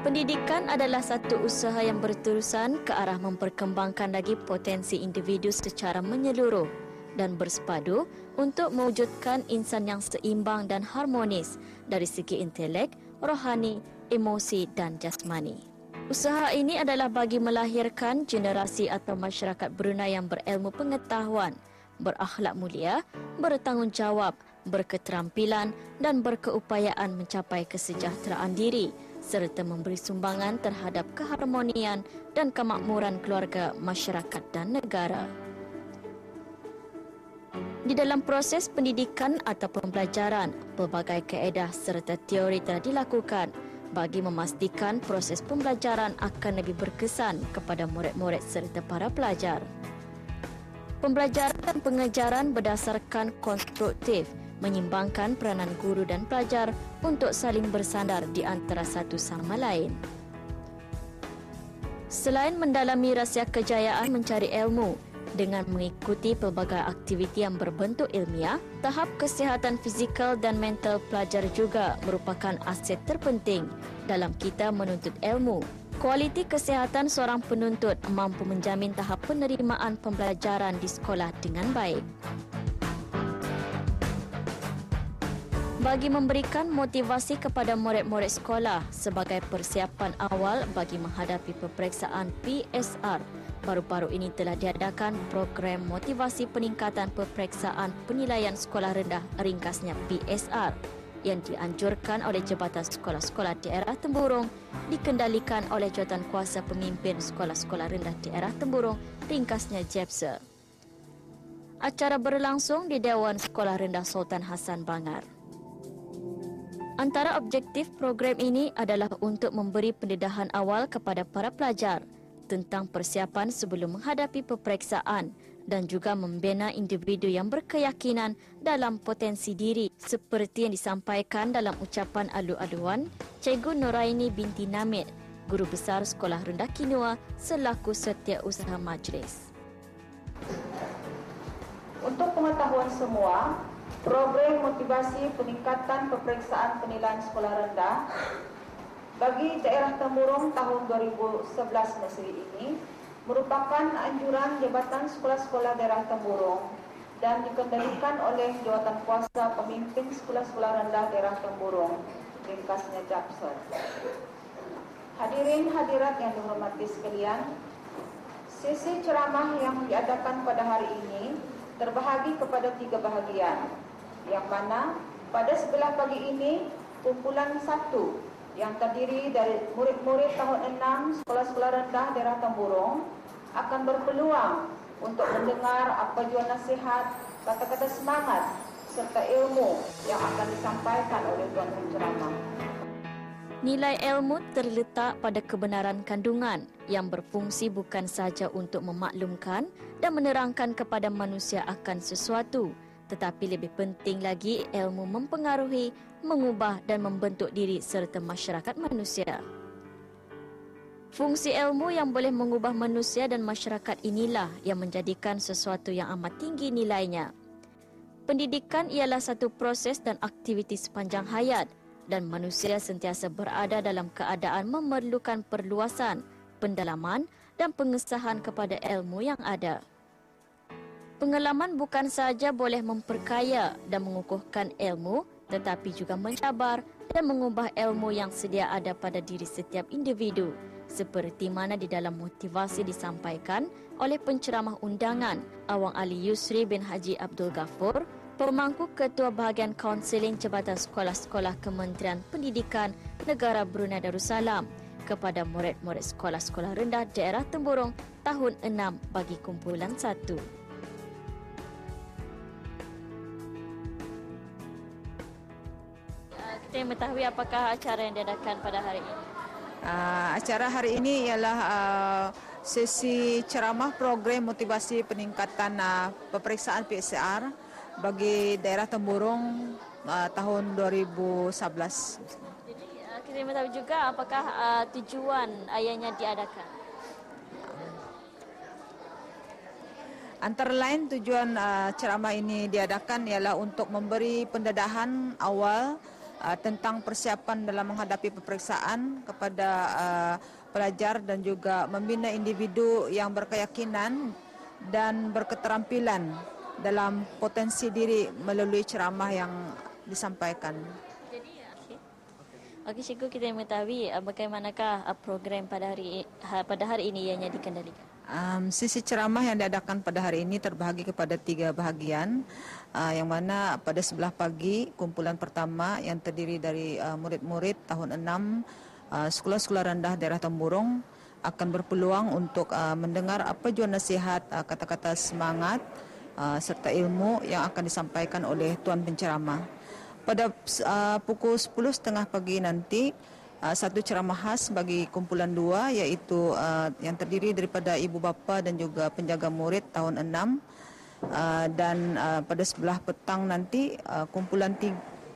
Pendidikan adalah satu usaha yang berterusan ke arah memperkembangkan lagi potensi individu secara menyeluruh dan bersepadu untuk mewujudkan insan yang seimbang dan harmonis dari segi intelek, rohani, emosi dan jasmani. Usaha ini adalah bagi melahirkan generasi atau masyarakat Brunei yang berilmu pengetahuan, berakhlak mulia, bertanggungjawab, berketerampilan dan berkeupayaan mencapai kesejahteraan diri serta memberi sumbangan terhadap keharmonian dan kemakmuran keluarga, masyarakat dan negara. Di dalam proses pendidikan atau pembelajaran, pelbagai kaedah serta teori telah dilakukan bagi memastikan proses pembelajaran akan lebih berkesan kepada murid-murid serta para pelajar. Pembelajaran dan pengajaran berdasarkan konstruktif menyimbangkan peranan guru dan pelajar untuk saling bersandar di antara satu sama lain. Selain mendalami rahsia kejayaan mencari ilmu dengan mengikuti pelbagai aktiviti yang berbentuk ilmiah, tahap kesihatan fizikal dan mental pelajar juga merupakan aset terpenting dalam kita menuntut ilmu. Kualiti kesihatan seorang penuntut mampu menjamin tahap penerimaan pembelajaran di sekolah dengan baik. Bagi memberikan motivasi kepada murid-murid sekolah sebagai persiapan awal bagi menghadapi peperiksaan PSR, baru-baru ini telah diadakan program motivasi peningkatan peperiksaan penilaian sekolah rendah ringkasnya PSR yang dianjurkan oleh Jabatan Sekolah-Sekolah Daerah Temburong dikendalikan oleh Jawatankuasa Pemimpin Sekolah-Sekolah Rendah Daerah Temburong ringkasnya JEPSA. Acara berlangsung di Dewan Sekolah Rendah Sultan Hassan Bangar. Antara objektif program ini adalah untuk memberi pendedahan awal kepada para pelajar tentang persiapan sebelum menghadapi peperiksaan dan juga membina individu yang berkeyakinan dalam potensi diri seperti yang disampaikan dalam ucapan alu-aluan Cikgu Nuraini binti Namit, Guru Besar Sekolah Rendah Kinua selaku setiausaha majlis. Untuk pengetahuan semua, program motivasi peningkatan peperiksaan penilaian sekolah rendah bagi daerah Temburong tahun 2011 Mesri ini merupakan anjuran Jabatan Sekolah-Sekolah Daerah Temburong dan dikendalikan oleh Jawatankuasa Pemimpin Sekolah-Sekolah Rendah Daerah Temburong, ringkasnya JAPSA. Hadirin hadirat yang dihormati sekalian, sesi ceramah yang diadakan pada hari ini terbahagi kepada 3 bahagian, yang mana pada sebelah pagi ini kumpulan 1 yang terdiri dari murid-murid tahun 6 sekolah-sekolah rendah daerah Temburong akan berpeluang untuk mendengar apa jua nasihat, kata-kata semangat serta ilmu yang akan disampaikan oleh tuan penceramah. Nilai ilmu terletak pada kebenaran kandungan yang berfungsi bukan sahaja untuk memaklumkan dan menerangkan kepada manusia akan sesuatu, tetapi lebih penting lagi ilmu mempengaruhi, mengubah dan membentuk diri serta masyarakat manusia. Fungsi ilmu yang boleh mengubah manusia dan masyarakat inilah yang menjadikan sesuatu yang amat tinggi nilainya. Pendidikan ialah satu proses dan aktiviti sepanjang hayat dan manusia sentiasa berada dalam keadaan memerlukan perluasan, pendalaman dan pengesahan kepada ilmu yang ada. Pengalaman bukan sahaja boleh memperkaya dan mengukuhkan ilmu, tetapi juga mencabar dan mengubah ilmu yang sedia ada pada diri setiap individu, seperti mana di dalam motivasi disampaikan oleh penceramah undangan Awang Ali Yusri bin Haji Abdul Ghafur, pemangku Ketua Bahagian Kaunseling Jabatan Sekolah-Sekolah Kementerian Pendidikan Negara Brunei Darussalam kepada murid-murid sekolah-sekolah rendah daerah Temburong tahun 6 bagi kumpulan 1. Kita ingin mengetahui apakah acara yang diadakan pada hari ini. Acara hari ini ialah sesi ceramah program motivasi peningkatan peperiksaan PSR bagi daerah Temburong tahun 2011. Jadi kita kita ingin tahu juga apakah tujuan ianya diadakan. Antara lain tujuan ceramah ini diadakan ialah untuk memberi pendedahan awal tentang persiapan dalam menghadapi peperiksaan kepada pelajar dan juga membina individu yang berkeyakinan dan berketerampilan dalam potensi diri melalui ceramah yang disampaikan. Okey, cikgu, kita ingin mengetahui bagaimanakah program pada hari ini ianya dikendalikan. Sesi ceramah yang diadakan pada hari ini terbahagi kepada 3 bahagian, yang mana pada sebelah pagi kumpulan pertama yang terdiri dari murid-murid tahun 6 sekolah-sekolah rendah daerah Temburong akan berpeluang untuk mendengar apa jua nasihat, kata-kata semangat serta ilmu yang akan disampaikan oleh tuan penceramah. Pada pukul 10.30 pagi nanti, satu ceramah khas bagi kumpulan 2 iaitu yang terdiri daripada ibu bapa dan juga penjaga murid tahun 6, dan pada sebelah petang nanti kumpulan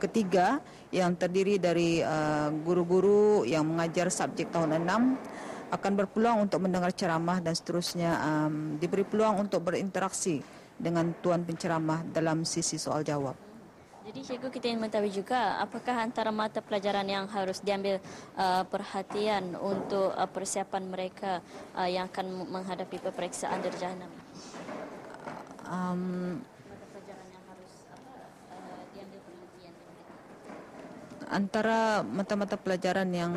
ketiga yang terdiri dari guru-guru yang mengajar subjek tahun 6 akan berpeluang untuk mendengar ceramah dan seterusnya diberi peluang untuk berinteraksi dengan tuan penceramah dalam sesi soal jawab. Jadi cikgu, kita ingin mengetahui juga apakah antara mata pelajaran yang harus diambil perhatian untuk persiapan mereka yang akan menghadapi peperiksaan darjah 6. Mata pelajaran yang harus diambil perhatian mereka. Antara mata-mata pelajaran yang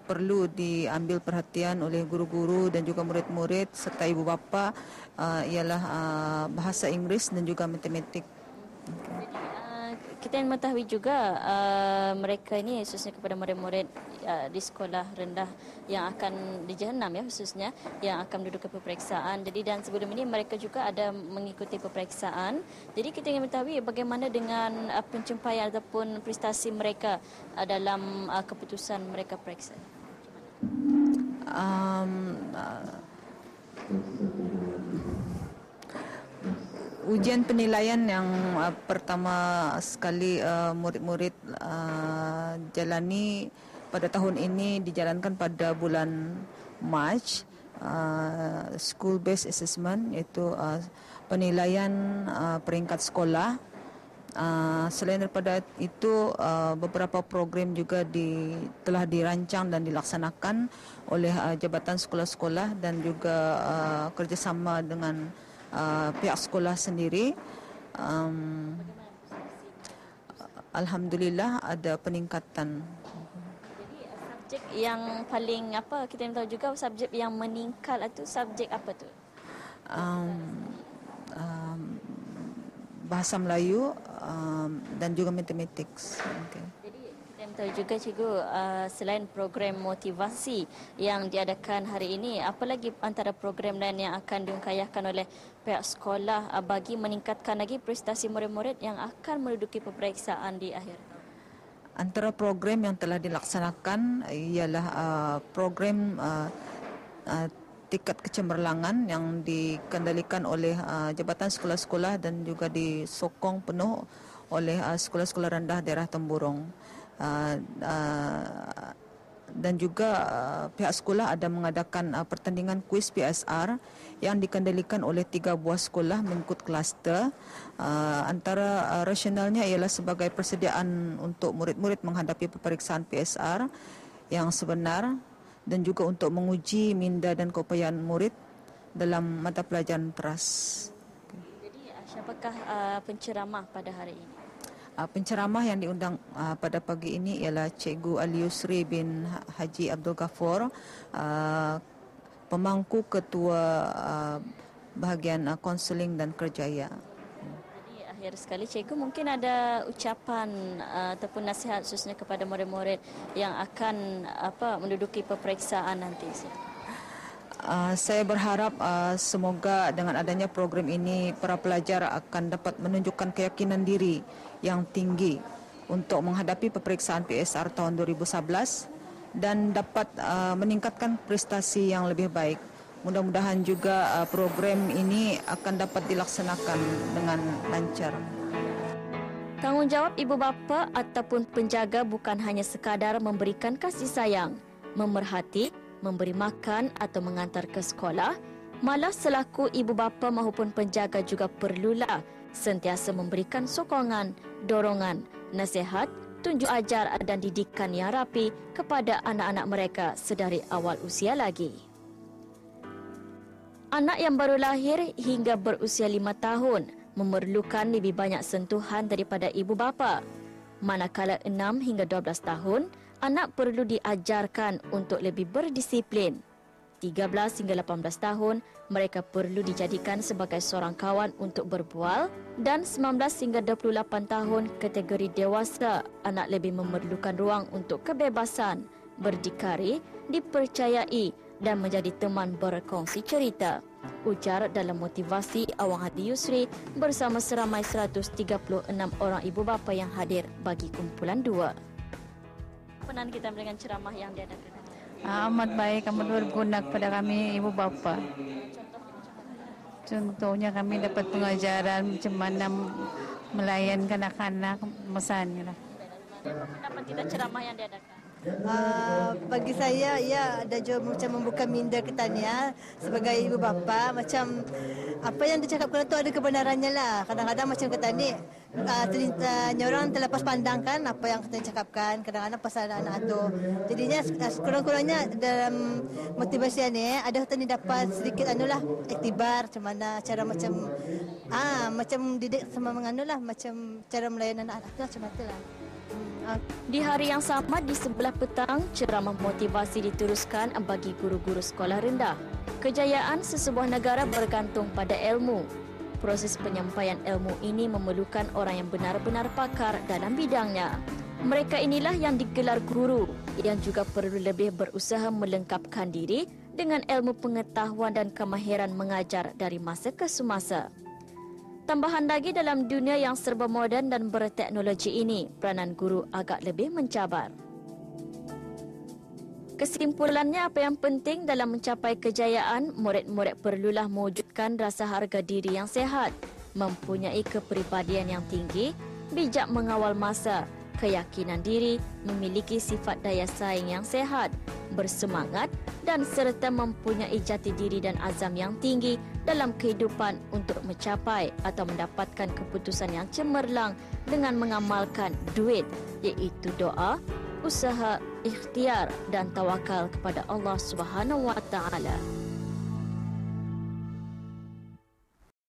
perlu diambil perhatian oleh guru-guru dan juga murid-murid serta ibu bapa ialah bahasa Inggeris dan juga matematik. Jadi kita ingin mengetahui juga mereka ini khususnya kepada murid-murid di sekolah rendah yang akan di Jahanam khususnya yang akan menduduki peperiksaan. Jadi dan sebelum ini mereka juga ada mengikuti peperiksaan. Jadi kita ingin mengetahui bagaimana dengan pencapaian ataupun prestasi mereka dalam keputusan mereka periksa. Ujian penilaian yang pertama sekali murid-murid jalani pada tahun ini dijalankan pada bulan Mac, school based assessment, iaitu penilaian peringkat sekolah. Selain daripada itu, beberapa program juga telah dirancang dan dilaksanakan oleh Jabatan Sekolah-Sekolah dan juga kerjasama dengan pihak sekolah sendiri. Alhamdulillah ada peningkatan. Jadi subjek yang paling kita tahu juga subjek yang meningkat itu subjek apa tu? Bahasa Melayu dan juga matematik. Okay. Jadi kita tahu juga cikgu, selain program motivasi yang diadakan hari ini, apa lagi antara program lain yang akan diungkayahkan oleh pihak sekolah bagi meningkatkan lagi prestasi murid-murid yang akan menduduki peperiksaan di akhir? Antara program yang telah dilaksanakan ialah program tingkat kecemerlangan yang dikendalikan oleh Jabatan Sekolah-Sekolah dan juga disokong penuh oleh sekolah-sekolah rendah daerah Temburong. Dan juga pihak sekolah ada mengadakan pertandingan kuis PSR yang dikendalikan oleh 3 buah sekolah mengikut kluster. Antara rasionalnya ialah sebagai persediaan untuk murid-murid menghadapi peperiksaan PSR yang sebenar dan juga untuk menguji minda dan keupayaan murid dalam mata pelajaran teras. Jadi siapakah penceramah pada hari ini? Penceramah yang diundang pada pagi ini ialah Cikgu Ali Yusri bin Haji Abdul Ghafur, pemangku ketua bahagian konseling dan kerjaya. Jadi akhir sekali cikgu, mungkin ada ucapan ataupun nasihat khususnya kepada murid-murid yang akan menduduki peperiksaan nanti. Saya berharap semoga dengan adanya program ini para pelajar akan dapat menunjukkan keyakinan diri yang tinggi untuk menghadapi peperiksaan PSR tahun 2011 dan dapat meningkatkan prestasi yang lebih baik. Mudah-mudahan juga program ini akan dapat dilaksanakan dengan lancar. Tanggungjawab ibu bapa ataupun penjaga bukan hanya sekadar memberikan kasih sayang, memerhati, memberi makan atau mengantar ke sekolah, malah selaku ibu bapa maupun penjaga juga perlulah sentiasa memberikan sokongan, dorongan, nasihat, tunjuk ajar dan didikan yang rapi kepada anak-anak mereka sedari awal usia lagi. Anak yang baru lahir hingga berusia 5 tahun memerlukan lebih banyak sentuhan daripada ibu bapa. Manakala 6 hingga 12 tahun, anak perlu diajarkan untuk lebih berdisiplin. 13 hingga 18 tahun, mereka perlu dijadikan sebagai seorang kawan untuk berbual, dan 19 hingga 28 tahun kategori dewasa, anak lebih memerlukan ruang untuk kebebasan, berdikari, dipercayai dan menjadi teman berkongsi cerita. Ujar dalam motivasi Awang Hadi Yusri bersama seramai 136 orang ibu bapa yang hadir bagi kumpulan 2. Penan kita dengan ceramah yang diadakan. Amat baik, amat berguna kepada kami ibu bapa. Contohnya kami dapat pengajaran macam mana melayan kanak-kanak, misalnya. Pendapat kita ceramah yang diadakan. Bagi saya, ya ada juga macam membuka minda kita ni ya, sebagai ibu bapa, macam apa yang dicakapkan itu ada kebenarannya lah. Kadang-kadang macam kita ni orang terlepas pandang kan apa yang kita cakapkan, kadang-kadang pasal anak tu. Jadinya kurang-kurangnya dalam motivasi ni ada kita ni dapat sedikit anulah iktibar macam mana cara macam didik sama menganulah macam cara melayan anak-anak tu macam itulah. Di hari yang sama di sebelah petang, ceramah motivasi diteruskan bagi guru-guru sekolah rendah. Kejayaan sesebuah negara bergantung pada ilmu. Proses penyampaian ilmu ini memerlukan orang yang benar-benar pakar dalam bidangnya. Mereka inilah yang digelar guru, yang juga perlu lebih berusaha melengkapkan diri dengan ilmu pengetahuan dan kemahiran mengajar dari masa ke semasa. Tambahan lagi dalam dunia yang serba moden dan berteknologi ini, peranan guru agak lebih mencabar. Kesimpulannya, apa yang penting dalam mencapai kejayaan, murid-murid perlulah mewujudkan rasa harga diri yang sehat, mempunyai kepribadian yang tinggi, bijak mengawal masa, keyakinan diri, memiliki sifat daya saing yang sehat, bersemangat dan serta mempunyai jati diri dan azam yang tinggi dalam kehidupan untuk mencapai atau mendapatkan keputusan yang cemerlang dengan mengamalkan duit, iaitu doa, usaha, ikhtiar dan tawakal kepada Allah Subhanahu wa taala.